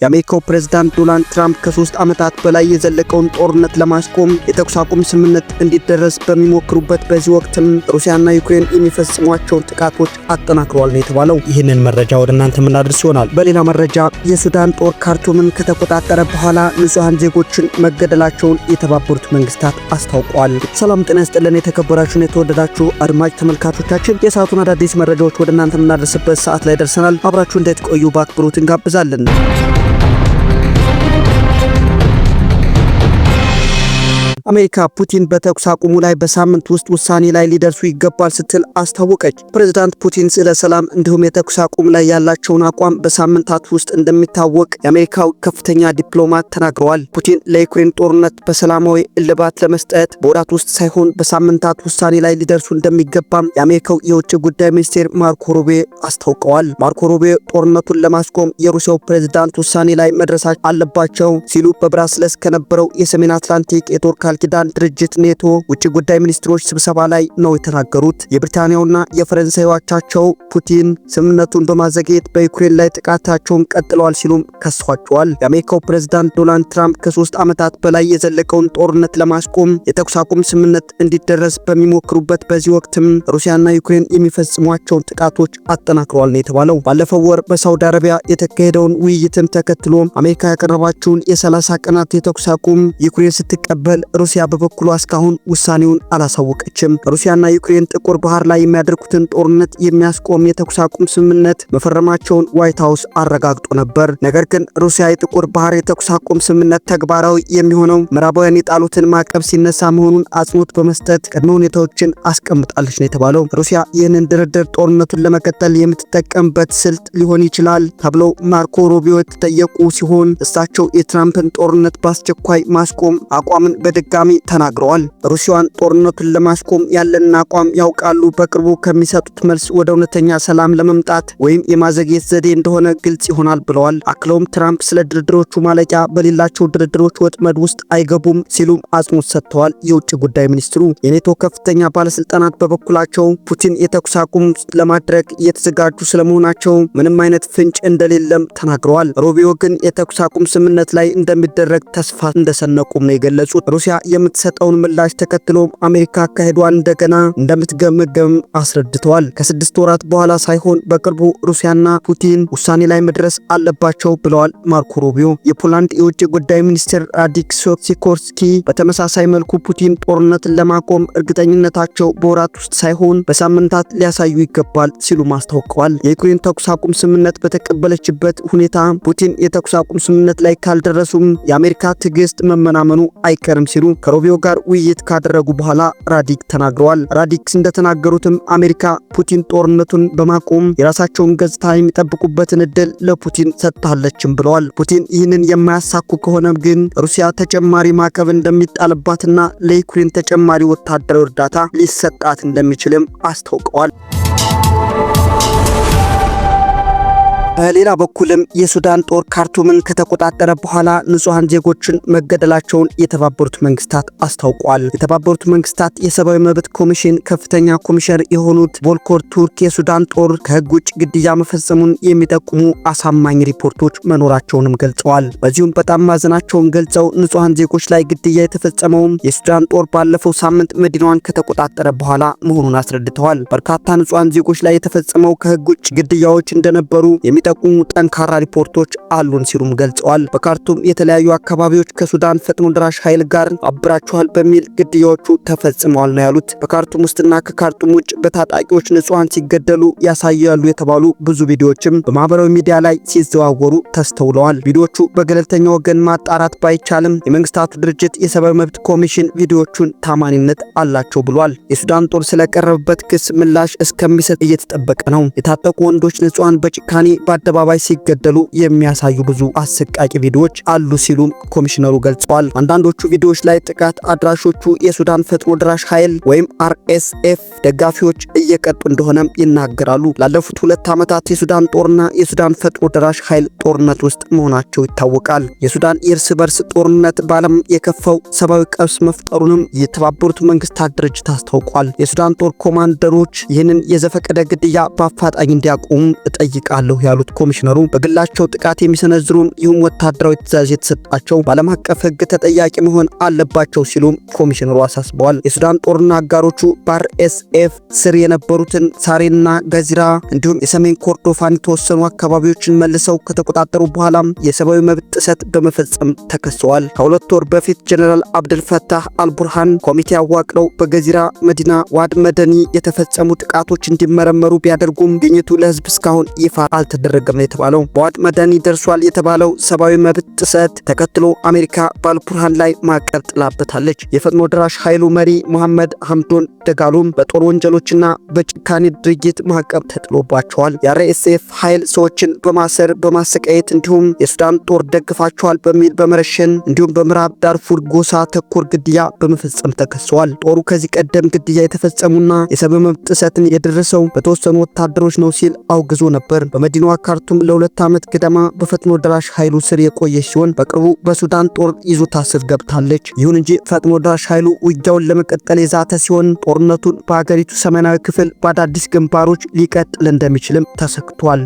የአሜሪካው ፕሬዝዳንት ዶናልድ ትራምፕ ከ3 ዓመታት በላይ የዘለቀውን ጦርነት ለማስቆም የተኩስ አቁም ስምምነት እንዲደረስ በሚሞክሩበት በዚህ ወቅትም ሩሲያና ዩክሬን የሚፈጽሟቸውን ጥቃቶች አጠናክረዋል ነው የተባለው። ይህንን መረጃ ወደ እናንተ የምናደርስ ይሆናል። በሌላ መረጃ የሱዳን ጦር ካርቱምን ከተቆጣጠረ በኋላ ንጹሃን ዜጎችን መገደላቸውን የተባበሩት መንግስታት አስታውቋል። ሰላም ጤና ይስጥልን የተከበራችሁና የተወደዳችሁ አድማጭ ተመልካቾቻችን የሰዓቱን አዳዲስ መረጃዎች ወደ እናንተ የምናደርስበት ሰዓት ላይ ደርሰናል። አብራችሁ እንድትቆዩ በአክብሮት እንጋብዛለን። አሜሪካ ፑቲን በተኩስ አቁሙ ላይ በሳምንት ውስጥ ውሳኔ ላይ ሊደርሱ ይገባል ስትል አስታወቀች። ፕሬዝዳንት ፑቲን ስለ ሰላም እንዲሁም የተኩስ አቁም ላይ ያላቸውን አቋም በሳምንታት ውስጥ እንደሚታወቅ የአሜሪካው ከፍተኛ ዲፕሎማት ተናግረዋል። ፑቲን ለዩክሬን ጦርነት በሰላማዊ እልባት ለመስጠት በወራት ውስጥ ሳይሆን በሳምንታት ውሳኔ ላይ ሊደርሱ እንደሚገባም የአሜሪካው የውጭ ጉዳይ ሚኒስቴር ማርኮ ሩቢዮ አስታውቀዋል። ማርኮ ሩቢዮ ጦርነቱን ለማስቆም የሩሲያው ፕሬዝዳንት ውሳኔ ላይ መድረስ አለባቸው ሲሉ በብራስለስ ከነበረው የሰሜን አትላንቲክ የጦር ኪዳን ድርጅት ኔቶ ውጭ ጉዳይ ሚኒስትሮች ስብሰባ ላይ ነው የተናገሩት። የብሪታንያውና የፈረንሳዩ አቻቸው ፑቲን ስምምነቱን በማዘግየት በዩክሬን ላይ ጥቃታቸውን ቀጥለዋል ሲሉም ከሷቸዋል። የአሜሪካው ፕሬዝዳንት ዶናልድ ትራምፕ ከ3 ዓመታት በላይ የዘለቀውን ጦርነት ለማስቆም የተኩስ አቁም ስምምነት እንዲደረስ በሚሞክሩበት በዚህ ወቅትም ሩሲያና ዩክሬን የሚፈጽሟቸውን ጥቃቶች አጠናክረዋል ነው የተባለው። ባለፈው ወር በሳውዲ አረቢያ የተካሄደውን ውይይትን ተከትሎ አሜሪካ ያቀረባቸውን የ30 ቀናት የተኩስ አቁም ዩክሬን ስትቀበል ሩሲያ በበኩሏ እስካሁን ውሳኔውን አላሳወቀችም። ሩሲያና ዩክሬን ጥቁር ባህር ላይ የሚያደርጉትን ጦርነት የሚያስቆም የተኩስ አቁም ስምምነት መፈረማቸውን ዋይት ሃውስ አረጋግጦ ነበር። ነገር ግን ሩሲያ የጥቁር ባህር የተኩስ አቁም ስምምነት ተግባራዊ የሚሆነው ምዕራባውያን የጣሉትን ማዕቀብ ሲነሳ መሆኑን አጽንኦት በመስጠት ቅድመ ሁኔታዎችን አስቀምጣለች ነው የተባለው። ሩሲያ ይህንን ድርድር ጦርነቱን ለመቀጠል የምትጠቀምበት ስልት ሊሆን ይችላል ተብለው ማርኮ ሩቢዮ የተጠየቁ ሲሆን እሳቸው የትራምፕን ጦርነት በአስቸኳይ ማስቆም አቋምን በድጋሚ ተናግረዋል። ሩሲያን ጦርነቱን ለማስቆም ያለንን አቋም ያውቃሉ። በቅርቡ ከሚሰጡት መልስ ወደ እውነተኛ ሰላም ለመምጣት ወይም የማዘግየት ዘዴ እንደሆነ ግልጽ ይሆናል ብለዋል። አክለውም ትራምፕ ስለ ድርድሮቹ ማለቂያ በሌላቸው ድርድሮች ወጥመድ ውስጥ አይገቡም ሲሉም አጽንኦት ሰጥተዋል። የውጭ ጉዳይ ሚኒስትሩ የኔቶ ከፍተኛ ባለስልጣናት በበኩላቸው ፑቲን የተኩስ አቁም ለማድረግ እየተዘጋጁ ስለመሆናቸው ምንም አይነት ፍንጭ እንደሌለም ተናግረዋል። ሩቢዮ ግን የተኩስ አቁም ስምምነት ላይ እንደሚደረግ ተስፋ እንደሰነቁም ነው የገለጹት። ሩሲያ የምትሰጠውን ምላሽ ተከትሎ አሜሪካ አካሄዷን እንደገና እንደምትገመገም አስረድተዋል። ከ6 ወራት በኋላ ሳይሆን በቅርቡ ሩሲያና ፑቲን ውሳኔ ላይ መድረስ አለባቸው ብለዋል ማርኮ ሩቢዮ። የፖላንድ የውጭ ጉዳይ ሚኒስትር ራዲክ ሲኮርስኪ በተመሳሳይ መልኩ ፑቲን ጦርነትን ለማቆም እርግጠኝነታቸው በወራት ውስጥ ሳይሆን በሳምንታት ሊያሳዩ ይገባል ሲሉ አስታውቀዋል። የዩክሬን ተኩስ አቁም ስምምነት በተቀበለችበት ሁኔታ ፑቲን የተኩስ አቁም ስምምነት ላይ ካልደረሱም የአሜሪካ ትዕግስት መመናመኑ አይቀርም ሲሉ ከሩቢዮ ጋር ውይይት ካደረጉ በኋላ ራዲክ ተናግረዋል። ራዲክ እንደተናገሩትም አሜሪካ ፑቲን ጦርነቱን በማቆም የራሳቸውን ገጽታ የሚጠብቁበትን እድል ለፑቲን ሰጥታለችም ብለዋል። ፑቲን ይህንን የማያሳኩ ከሆነ ግን ሩሲያ ተጨማሪ ማዕቀብ እንደሚጣልባትና ለዩክሬን ተጨማሪ ወታደራዊ እርዳታ ሊሰጣት እንደሚችልም አስታውቀዋል። በሌላ በኩልም የሱዳን ጦር ካርቱምን ከተቆጣጠረ በኋላ ንጹሃን ዜጎችን መገደላቸውን የተባበሩት መንግስታት አስታውቋል። የተባበሩት መንግስታት የሰብአዊ መብት ኮሚሽን ከፍተኛ ኮሚሽነር የሆኑት ቮልከር ቱርክ የሱዳን ጦር ከህግ ውጭ ግድያ መፈጸሙን የሚጠቁሙ አሳማኝ ሪፖርቶች መኖራቸውንም ገልጸዋል። በዚሁም በጣም ማዘናቸውን ገልጸው ንጹሃን ዜጎች ላይ ግድያ የተፈጸመው የሱዳን ጦር ባለፈው ሳምንት መዲናዋን ከተቆጣጠረ በኋላ መሆኑን አስረድተዋል። በርካታ ንጹሃን ዜጎች ላይ የተፈጸመው ከህግ ውጭ ግድያዎች እንደነበሩ የሚጠቁሙ ጠንካራ ሪፖርቶች አሉን ሲሉም ገልጸዋል። በካርቱም የተለያዩ አካባቢዎች ከሱዳን ፈጥኖ ድራሽ ኃይል ጋር አብራቸዋል በሚል ግድያዎቹ ተፈጽመዋል ነው ያሉት። በካርቱም ውስጥና ከካርቱም ውጭ በታጣቂዎች ንጹሃን ሲገደሉ ያሳያሉ የተባሉ ብዙ ቪዲዮዎችም በማህበራዊ ሚዲያ ላይ ሲዘዋወሩ ተስተውለዋል። ቪዲዮዎቹ በገለልተኛ ወገን ማጣራት ባይቻልም የመንግስታቱ ድርጅት የሰብአዊ መብት ኮሚሽን ቪዲዮዎቹን ታማኒነት አላቸው ብሏል። የሱዳን ጦር ስለቀረበበት ክስ ምላሽ እስከሚሰጥ እየተጠበቀ ነው። የታጠቁ ወንዶች ንጹሃን በጭካኔ በአደባባይ ሲገደሉ የሚያሳዩ ብዙ አሰቃቂ ቪዲዮዎች አሉ ሲሉ ኮሚሽነሩ ገልጸዋል። አንዳንዶቹ ቪዲዮዎች ላይ ጥቃት አድራሾቹ የሱዳን ፈጥኖ ድራሽ ኃይል ወይም RSF ደጋፊዎች እየቀጡ እንደሆነ ይናገራሉ። ላለፉት 2 ዓመታት የሱዳን ጦርና የሱዳን ፈጥኖ ድራሽ ኃይል ጦርነት ውስጥ መሆናቸው ይታወቃል። የሱዳን የእርስ በርስ ጦርነት በዓለም የከፋው ሰብአዊ ቀውስ መፍጠሩንም የተባበሩት መንግስታት ድርጅት አስታውቋል። የሱዳን ጦር ኮማንደሮች ይህንን የዘፈቀደ ግድያ በአፋጣኝ እንዲያቆሙ እጠይቃለሁ ያሉት ያሉት ኮሚሽነሩ በግላቸው ጥቃት የሚሰነዝሩም ይሁን ወታደራዊ ትዕዛዝ የተሰጣቸው በዓለም አቀፍ ሕግ ተጠያቂ መሆን አለባቸው ሲሉም ኮሚሽነሩ አሳስበዋል። የሱዳን ጦርና አጋሮቹ በአርኤስኤፍ ስር የነበሩትን ሳሬንና ገዚራ እንዲሁም የሰሜን ኮርዶፋን የተወሰኑ አካባቢዎችን መልሰው ከተቆጣጠሩ በኋላም የሰብአዊ መብት ጥሰት በመፈጸም ተከሰዋል። ከሁለት ወር በፊት ጀነራል አብደልፈታህ አልቡርሃን ኮሚቴ አዋቅረው በገዚራ መዲና ዋድ መደኒ የተፈጸሙ ጥቃቶች እንዲመረመሩ ቢያደርጉም ግኝቱ ለህዝብ እስካሁን ይፋ አልተደረገም የተባለው በዋድ መደኒ ደርሷል የተባለው ሰብአዊ መብት ጥሰት ተከትሎ አሜሪካ በአልቡርሃን ላይ ማዕቀብ ጥላበታለች። የፈጥኖ ደራሽ ኃይሉ መሪ መሐመድ ሐምዶን ደጋሎም በጦር ወንጀሎችና በጭካኔ ድርጊት ማዕቀብ ተጥሎባቸዋል። የአርኤስኤፍ ኃይል ሰዎችን በማሰር በማሰቃየት እንዲሁም የሱዳን ጦር ደግፋቸዋል በሚል በመረሸን እንዲሁም በምዕራብ ዳርፉር ጎሳ ተኮር ግድያ በመፈጸም ተከሰዋል። ጦሩ ከዚህ ቀደም ግድያ የተፈጸሙና የሰብአዊ መብት ጥሰትን የደረሰው በተወሰኑ ወታደሮች ነው ሲል አውግዞ ነበር። በመዲናዋ ካርቱም ለ2 ዓመት ገደማ በፈጥኖ ደራሽ ኃይሉ ስር የቆየች ሲሆን በቅርቡ በሱዳን ጦር ይዞታ ስር ገብታለች። ይሁን እንጂ ፈጥኖ ደራሽ ኃይሉ ውጊያውን ለመቀጠል የዛተ ሲሆን ጦርነቱን በሀገሪቱ ሰሜናዊ ክፍል በአዳዲስ ግንባሮች ሊቀጥል እንደሚችልም ተሰክቷል።